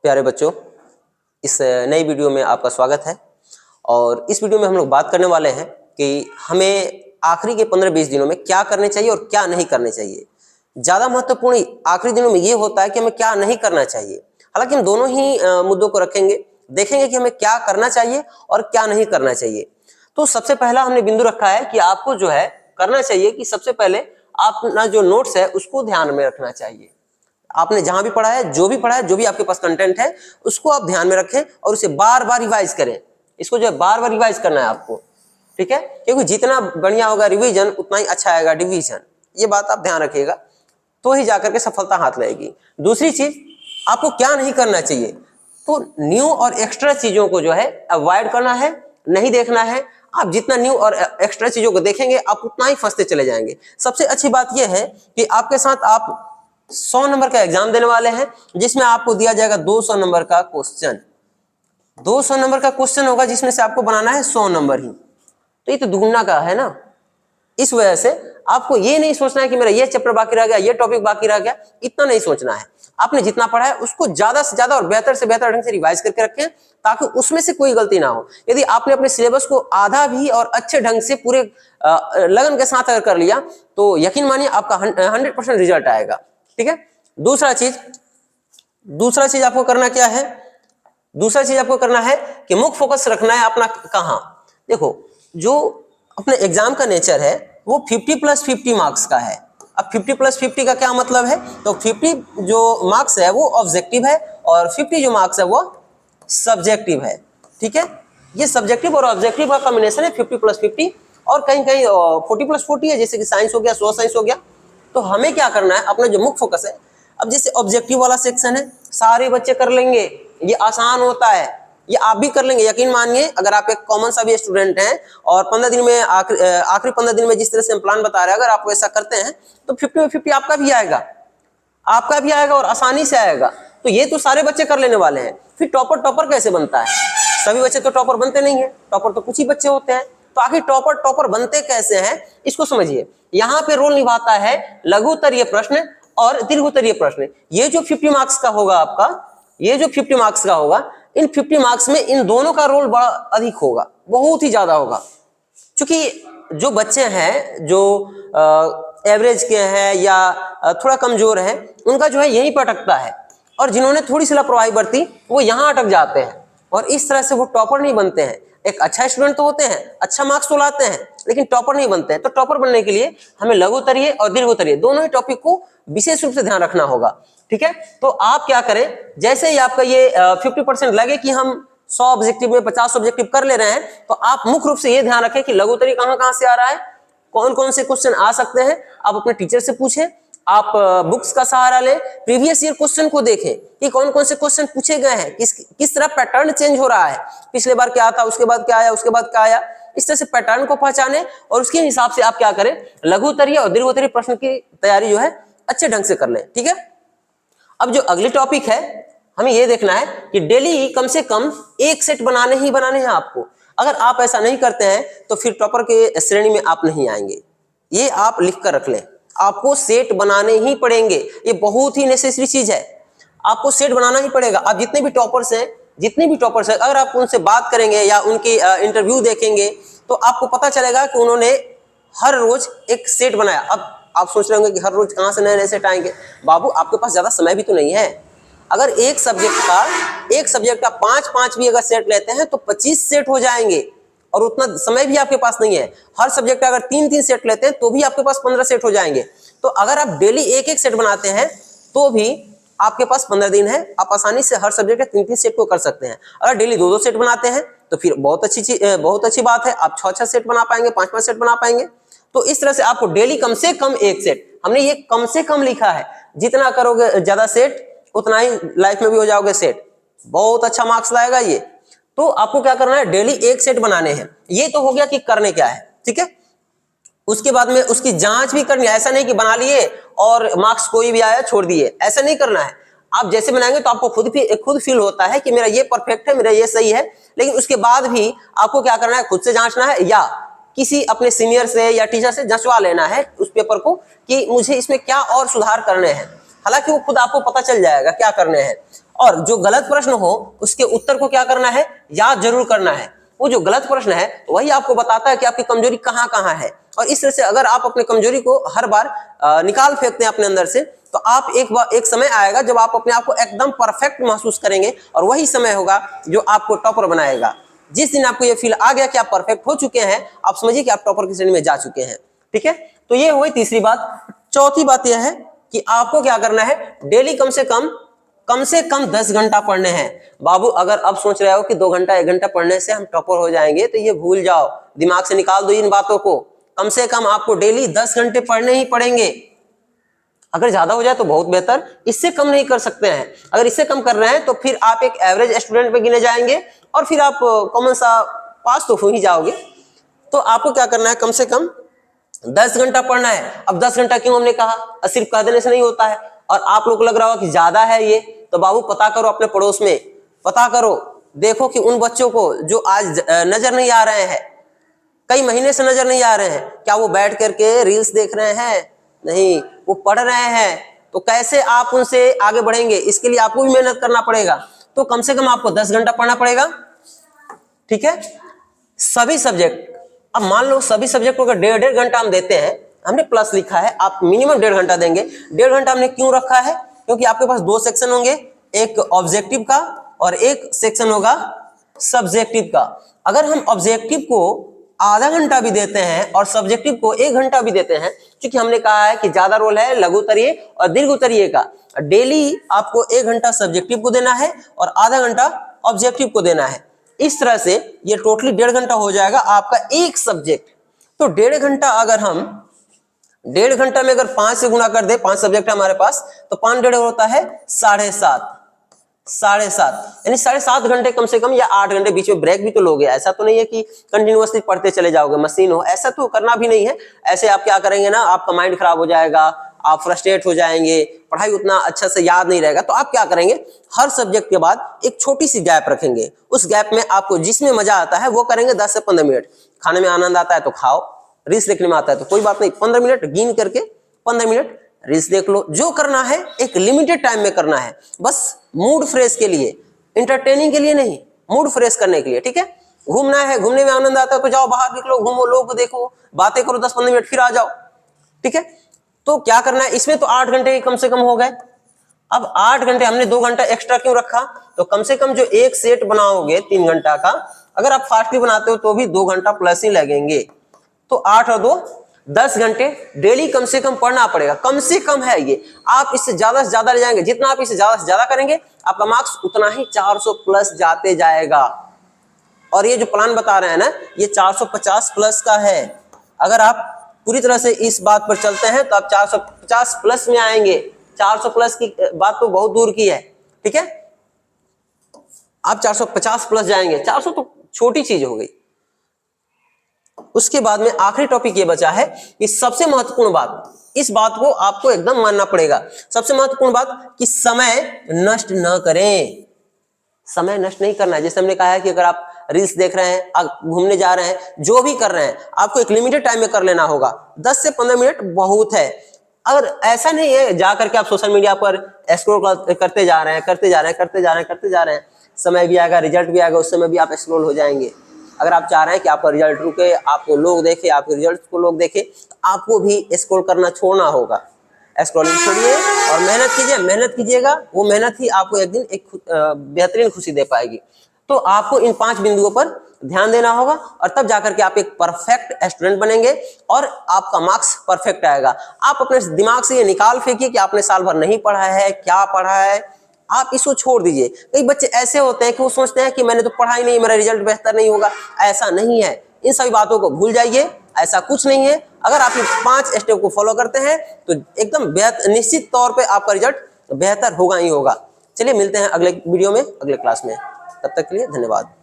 प्यारे बच्चों, इस नई वीडियो में आपका स्वागत है। और इस वीडियो में हम लोग बात करने वाले हैं कि हमें आखिरी के 15-20 दिनों में क्या करने चाहिए और क्या नहीं करने चाहिए। ज़्यादा महत्वपूर्ण आखिरी दिनों में ये होता है कि हमें क्या नहीं करना चाहिए। हालांकि हम दोनों ही मुद्दों को रखेंगे, देखेंगे कि हमें क्या करना चाहिए और क्या नहीं करना चाहिए। तो सबसे पहला हमने बिंदु रखा है कि आपको जो है करना चाहिए कि सबसे पहले आप अपना जो नोट्स है उसको ध्यान में रखना चाहिए। आपने जहां भी पढ़ा है, जो भी पढ़ा है, जो भी आपके पास कंटेंट है, उसको आप ध्यान में रखें और उसे बार बार रिवाइज करें। इसको जो है बार बार रिवाइज करना है आपको, ठीक है, क्योंकि जितना बढ़िया होगा रिवीजन उतना ही अच्छा आएगा डिवीजन। ये बात आप ध्यान रखिएगा, तो ही जाकर के सफलता हाथ लगेगी। दूसरी चीज, आपको क्या नहीं करना चाहिए, तो न्यू और एक्स्ट्रा चीजों को जो है अवॉइड करना है, नहीं देखना है। आप जितना न्यू और एक्स्ट्रा चीजों को देखेंगे आप उतना ही फंसते चले जाएंगे। सबसे अच्छी बात यह है कि आपके साथ आप 100 नंबर का एग्जाम देने वाले हैं, जिसमें आपको दिया जाएगा 200 नंबर का क्वेश्चन। 200 नंबर का क्वेश्चन होगा जिसमें से आपको बनाना है 100 नंबर ही, तो ये तो दुगुना का है ना। इस वजह से आपको ये नहीं सोचना है कि मेरा ये चैप्टर बाकी रह गया, ये टॉपिक बाकी रह गया, इतना नहीं सोचना है। आपने जितना पढ़ा है उसको ज्यादा से ज्यादा और बेहतर से बेहतर ढंग से रिवाइज करके रखें, ताकि उसमें से कोई गलती ना हो। यदि आपने अपने सिलेबस को आधा भी और अच्छे ढंग से पूरे लगन के साथ अगर कर लिया, तो यकीन मानिए आपका 100% रिजल्ट आएगा, ठीक है। दूसरा चीज आपको करना क्या है, दूसरा चीज आपको करना है कि मुख्य फोकस रखना है अपना कहां। देखो, जो अपने एग्जाम का नेचर है वो 50+50 मार्क्स का है। अब 50+50 का क्या मतलब है, तो 50 जो मार्क्स है वो ऑब्जेक्टिव है और 50 जो मार्क्स है वो सब्जेक्टिव है, ठीक है। ये सब्जेक्टिव और ऑब्जेक्टिव का कॉम्बिनेशन है 50+50, और कहीं कहीं 40+40 है, जैसे कि साइंस हो गया, सोशल साइंस हो गया। तो हमें क्या करना है, अपना जो मुख्य फोकस है, अब जैसे ऑब्जेक्टिव वाला सेक्शन है सारे बच्चे कर लेंगे, ये आसान होता है, ये आप भी कर लेंगे। यकीन मानिए, अगर आप एक कॉमन सा भी स्टूडेंट हैं और 15 दिन में आखिरी 15 दिन में जिस तरह से हम प्लान बता रहे हैं, अगर आप वैसा करते हैं तो 50 में 50 आपका भी आएगा और आसानी से आएगा। तो ये तो सारे बच्चे कर लेने वाले हैं। फिर टॉपर कैसे बनता है, सभी बच्चे तो टॉपर बनते नहीं है, टॉपर तो कुछ ही बच्चे होते हैं। तो आखिर टॉपर बनते कैसे हैं, इसको समझिए। यहाँ पे रोल निभाता है लघुत्तरीय प्रश्न और दीर्घोत्तरीय प्रश्न। ये जो 50 मार्क्स का होगा आपका, ये जो 50 मार्क्स का होगा, इन 50 मार्क्स में इन दोनों का रोल बड़ा अधिक होगा, बहुत ही ज्यादा होगा। क्योंकि जो बच्चे हैं जो एवरेज के हैं या थोड़ा कमजोर हैं, उनका जो है यहीं पर अटकता है, और जिन्होंने थोड़ी सी लापरवाही बरती वो यहाँ अटक जाते हैं, और इस तरह से वो टॉपर नहीं बनते हैं। एक अच्छा स्टूडेंट तो होते हैं, अच्छा मार्क्स तो लाते हैं, लेकिन टॉपर नहीं बनते हैं। तो टॉपर बनने के लिए हमें लघुत्तरीय और दीर्घोत्तरीय दोनों ही टॉपिक को विशेष रूप से ध्यान रखना होगा, ठीक है। तो आप क्या करें, जैसे ही आपका ये 50% लगे कि हम 100 ऑब्जेक्टिव में 50 ऑब्जेक्टिव कर ले रहे हैं, तो आप मुख्य रूप से ये ध्यान रखें कि लघुत्तरीय कहां से आ रहा है, कौन कौन से क्वेश्चन आ सकते हैं। आप अपने टीचर से पूछें, आप बुक्स का सहारा लें, प्रीवियस ईयर क्वेश्चन को देखें कि कौन कौन से क्वेश्चन पूछे गए हैं, किस तरह पैटर्न चेंज हो रहा है, पिछले बार क्या था, उसके बाद क्या आया, उसके बाद क्या आया। इस तरह से पैटर्न को पहचाने और उसके हिसाब से आप क्या करें, लघुत्तरीय और दीर्घोत्तरीय प्रश्न की तैयारी जो है अच्छे ढंग से कर लें, ठीक है। अब जो अगली टॉपिक है, हमें यह देखना है कि डेली कम से कम एक सेट बनाने हैं आपको। अगर आप ऐसा नहीं करते हैं तो फिर टॉपर के श्रेणी में आप नहीं आएंगे। ये आप लिख कर रख लें, आपको सेट बनाने ही पड़ेंगे। ये बहुत ही नेसेसरी चीज है, आपको सेट बनाना ही पड़ेगा। आप जितने भी टॉपर्स हैं, अगर आप उनसे बात करेंगे या उनकी इंटरव्यू देखेंगे, तो आपको पता चलेगा कि उन्होंने हर रोज एक सेट बनाया। अब आप सोच रहे होंगे कि हर रोज कहां से नए सेट आएंगे। बाबू, आपके पास ज्यादा समय भी तो नहीं है। अगर एक सब्जेक्ट का 5-5 भी अगर सेट लेते हैं तो 25 सेट हो जाएंगे, और उतना समय भी आपके पास नहीं है। हर सब्जेक्ट का अगर 3-3 सेट लेते हैं तो भी आपके पास 15 सेट हो जाएंगे। तो अगर आप डेली एक सेट बनाते हैं तो भी आपके पास 15 दिन है, आप आसानी से हर सब्जेक्ट के 3-3 सेट को कर सकते हैं। अगर डेली 2-2 सेट बनाते हैं तो फिर बहुत अच्छी बात है, आप 6-6 सेट बना पाएंगे, 5-5 सेट बना पाएंगे। तो इस तरह से आपको डेली कम से कम एक सेट, हमने ये कम से कम लिखा है, जितना करोगे ज्यादा सेट उतना ही लाइफ में भी हो जाओगे सेट, बहुत अच्छा मार्क्स लाएगा ये। तो आपको क्या करना है, डेली एक सेट बनाने हैं। ये तो हो गया कि करने क्या है, ठीक है। उसके बाद में उसकी जांच भी करनी है। ऐसा नहीं कि बना लिए और मार्क्स कोई भी आया छोड़ दिए, ऐसा नहीं करना है। आप जैसे बनाएंगे तो आपको खुद फील होता है कि मेरा ये परफेक्ट है, मेरा ये सही है, लेकिन उसके बाद भी आपको क्या करना है, खुद से जांचना है या किसी अपने सीनियर से या टीचर से जांचवा लेना है उस पेपर को कि मुझे इसमें क्या और सुधार करने हैं। हालांकि वो खुद आपको पता चल जाएगा क्या करने हैं। और जो गलत प्रश्न हो उसके उत्तर को क्या करना है, याद जरूर करना है। वो जो गलत प्रश्न है वही आपको बताता है कि आपकी कमजोरी कहाँ कहाँ है। और इस तरह से अगर आप अपने कमजोरी को हर बार निकाल फेंकते हैं अपने अंदर से, तो आप एक समय आएगा जब आप अपने आप को एकदम परफेक्ट महसूस करेंगे, और वही समय होगा जो आपको टॉपर बनाएगा। जिस दिन आपको ये फील आ गया कि आप परफेक्ट हो चुके हैं, आप समझिए कि आप टॉपर की श्रेणी में जा चुके हैं। ठीक है, तो ये हुई तीसरी बात। चौथी बात यह है कि आपको क्या करना है, डेली कम से कम 10 घंटा पढ़ने हैं। बाबू अगर अब सोच रहे हो कि 2 घंटा 1 घंटा पढ़ने से हम टॉपर हो जाएंगे, तो ये भूल जाओ, दिमाग से निकाल दो इन बातों को। कम से कम आपको डेली 10 घंटे पढ़ने ही पड़ेंगे। अगर ज्यादा हो जाए तो बहुत बेहतर, इससे कम नहीं कर सकते हैं। अगर इससे कम कर रहे हैं तो फिर आप एक एवरेज स्टूडेंट पे गिने जाएंगे, और फिर आप कॉमन सा पास तो हो ही जाओगे। तो आपको क्या करना है, कम से कम 10 घंटा पढ़ना है। अब 10 घंटा क्यों हमने कहा, सिर्फ कह देने से नहीं होता है। और आप लोग को लग रहा होगा कि ज्यादा है ये, तो बाबू पता करो, अपने पड़ोस में पता करो, देखो कि उन बच्चों को जो आज नजर नहीं आ रहे हैं, कई महीने से नजर नहीं आ रहे हैं, क्या वो बैठ करके रील्स देख रहे हैं? नहीं, वो पढ़ रहे हैं। तो कैसे आप उनसे आगे बढ़ेंगे, इसके लिए आपको भी मेहनत करना पड़ेगा। तो कम से कम आपको 10 घंटा पढ़ना पड़ेगा। ठीक है, सभी सब्जेक्ट, अब मान लो सभी सब्जेक्ट को अगर 1.5 घंटा हम देते हैं, हमने प्लस लिखा है, आप मिनिमम 1.5 घंटा देंगे। 1.5 घंटा हमने क्यों रखा है, क्योंकि आपके पास 2 सेक्शन होंगे, एक ऑब्जेक्टिव का और एक सेक्शन होगा सब्जेक्टिव का। अगर हम ऑब्जेक्टिव को आधा घंटा भी देते हैं और सब्जेक्टिव को 1 घंटा भी देते हैं, क्योंकि हमने कहा है कि ज्यादा रोल है लघु उत्तरीय और दीर्घ उत्तरीय का, डेली आपको 1 घंटा सब्जेक्टिव को देना है और आधा घंटा ऑब्जेक्टिव को देना है। इस तरह से ये टोटली 1.5 घंटा हो जाएगा आपका एक सब्जेक्ट। तो 1.5 घंटा, अगर हम 1.5 घंटा में अगर 5 से गुणा कर दे, 5 सब्जेक्ट है हमारे पास, तो 5 1.5 होता है 7.5 यानी 7.5 घंटे कम से कम, या 8 घंटे, बीच में ब्रेक भी तो लोगे। ऐसा तो नहीं है कि कंटिन्यूअसली पढ़ते चले जाओगे, मशीन हो, ऐसा तो करना भी नहीं है। ऐसे आप क्या करेंगे ना, आपका माइंड खराब हो जाएगा, आप फ्रस्ट्रेट हो जाएंगे, पढ़ाई उतना अच्छा से याद नहीं रहेगा। तो आप क्या करेंगे, हर सब्जेक्ट के बाद एक छोटी सी गैप रखेंगे। उस गैप में आपको जिसमें मजा आता है वो करेंगे। 10 से 15 मिनट, खाने में आनंद आता है तो खाओ, रील्स देखने में आता है तो कोई बात नहीं, 15 मिनट गिन करके 15 मिनट रील्स देख लो। जो करना है एक लिमिटेड टाइम में करना है, बस मूड फ्रेश के लिए, इंटरटेनिंग के लिए नहीं, मूड फ्रेश करने के लिए। ठीक है, घूमना है, घूमने में आनंद आता है तो जाओ बाहर निकलो, घूमो, लोग को देखो, बातें करो 10-15 मिनट, फिर आ जाओ। ठीक है, तो क्या करना है, इसमें तो 8 घंटे कम से कम हो गए। अब 8 घंटे हमने 2 घंटा एक्स्ट्रा क्यों रखा, तो कम से कम जो एक सेट बनाओगे 3 घंटा का, अगर आप फास्ट भी बनाते हो तो भी 2 घंटा प्लस ही लगेंगे। तो 8 और 2 10 घंटे डेली कम से कम पढ़ना पड़ेगा। कम से कम है ये, आप इससे ज्यादा से ज्यादा ले जाएंगे, जितना आप इससे ज्यादा से ज्यादा करेंगे आपका मार्क्स उतना ही 400 प्लस जाते जाएगा। और ये जो प्लान बता रहे हैं ना, ये 450 प्लस का है। अगर आप पूरी तरह से इस बात पर चलते हैं तो आप 450 प्लस में आएंगे। 400 प्लस की बात तो बहुत दूर की है। ठीक है, आप 450 प्लस जाएंगे। 400 तो छोटी चीज हो गई। उसके बाद में आखिरी टॉपिक ये बचा है कि सबसे महत्वपूर्ण बात, इस बात को आपको एकदम मानना पड़ेगा। सबसे महत्वपूर्ण बात कि समय नष्ट न करें। समय नष्ट नहीं करना है। जैसे हमने कहा है कि अगर आप रील्स देख रहे हैं, आप घूमने जा रहे हैं, जो भी कर रहे हैं, आपको एक लिमिटेड टाइम में कर लेना होगा। 10 से 15 मिनट बहुत है। अगर ऐसा नहीं है जाकर के आप सोशल मीडिया पर स्क्रॉल करते जा रहे हैं, समय भी आएगा, रिजल्ट भी आएगा, उस समय भी आप स्क्रॉल हो जाएंगे। अगर आप चाह रहे हैं कि आपका रिजल्ट रुके, आपको लोग देखे, आपके रिजल्ट को लोग देखे, तो आपको भी स्क्रॉल करना छोड़ना होगा। स्क्रॉलिंग छोड़िए और मेहनत कीजिए। मेहनत कीजिएगा, वो मेहनत ही आपको एक दिन एक बेहतरीन खुशी दे पाएगी। तो आपको इन 5 बिंदुओं पर ध्यान देना होगा, और तब जाकर के आप एक परफेक्ट स्टूडेंट बनेंगे और आपका मार्क्स परफेक्ट आएगा। आप अपने दिमाग से ये निकाल फेंकिए कि आपने साल भर नहीं पढ़ा है, क्या पढ़ा है, आप इसको छोड़ दीजिए। कई बच्चे ऐसे होते हैं कि वो सोचते हैं कि मैंने तो पढ़ा ही नहीं, मेरा रिजल्ट बेहतर नहीं होगा। ऐसा नहीं है, इन सभी बातों को भूल जाइए, ऐसा कुछ नहीं है। अगर आप ये 5 स्टेप को फॉलो करते हैं तो एकदम निश्चित तौर पे आपका रिजल्ट बेहतर होगा ही होगा। चलिए मिलते हैं अगले वीडियो में, अगले क्लास में। तब तक के लिए धन्यवाद।